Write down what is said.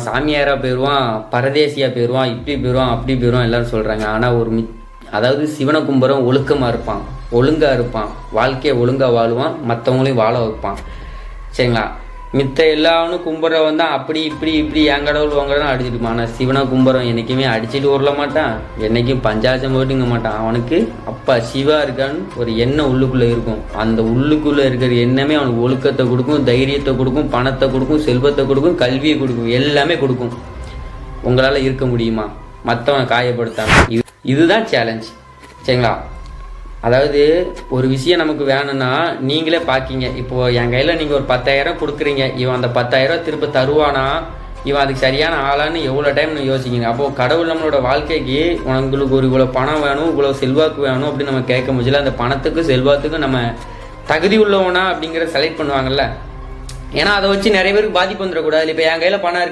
சாமியாராக போயிடுவான், பரதேசியாக போயிடுவான், இப்படி போயிடுவான், அப்படி போயிடுவான் எல்லாரும் சொல்கிறாங்க. ஆனால் அதாவது சிவனை கும்புறவன் ஒழுக்கமாக இருப்பான், ஒழுங்காக இருப்பான், வாழ்க்கையை ஒழுங்காக வாழுவான், மற்றவங்களையும் வாழ வைப்பான். சரிங்களா? மித்த எல்லாவனும் கும்புறவன் தான் அப்படி இப்படி இப்படி என் கடவுள் வாங்குறதான் அடிச்சுட்டுப்பான். ஆனால் சிவனை கும்புறவன் என்றைக்குமே அடிச்சுட்டு உருள மாட்டான், என்றைக்கும் பஞ்சாசம் போட்டுங்க மாட்டான். அவனுக்கு அப்பா சிவா இருக்கான்னு ஒரு எண்ணம் உள்ளுக்குள்ளே இருக்கும். அந்த உள்ளுக்குள்ளே இருக்கிற எண்ணமே அவனுக்கு ஒழுக்கத்தை கொடுக்கும், தைரியத்தை கொடுக்கும், பணத்தை கொடுக்கும், செல்வத்தை கொடுக்கும், கல்வியை கொடுக்கும், எல்லாமே கொடுக்கும். உங்களால் இருக்க முடியுமா மற்றவனை காயப்படுத்தாம? இதுதான் சேலஞ்ச். சரிங்களா? அதாவது ஒரு விஷயம் நமக்கு வேணும்னா நீங்களே பார்க்கிங்க. இப்போது என் கையில் நீங்கள் ஒரு 10,000 கொடுக்குறீங்க, இவன் அந்த 10,000 திரும்ப தருவானா, இவன் அதுக்கு சரியான ஆளான்னு எவ்வளோ டைம் யோசிக்கிங்க. அப்போது கடவுள் நம்மளோட வாழ்க்கைக்கு உங்களுக்கு ஒரு இவ்வளோ பணம் வேணும், இவ்வளோ செல்வாக்கு வேணும் அப்படின்னு நம்ம கேட்க முடியல. அந்த பணத்துக்கும் செல்வாத்துக்கும் நம்ம தகுதி உள்ளவனா அப்படிங்கிறத செலக்ட் பண்ணுவாங்கல்ல. ஏன்னா அதை வச்சு நிறைய பேருக்கு பாதிப்பு வந்துடக்கூடாது. இப்போ என் கையில் பணம் இருக்கு,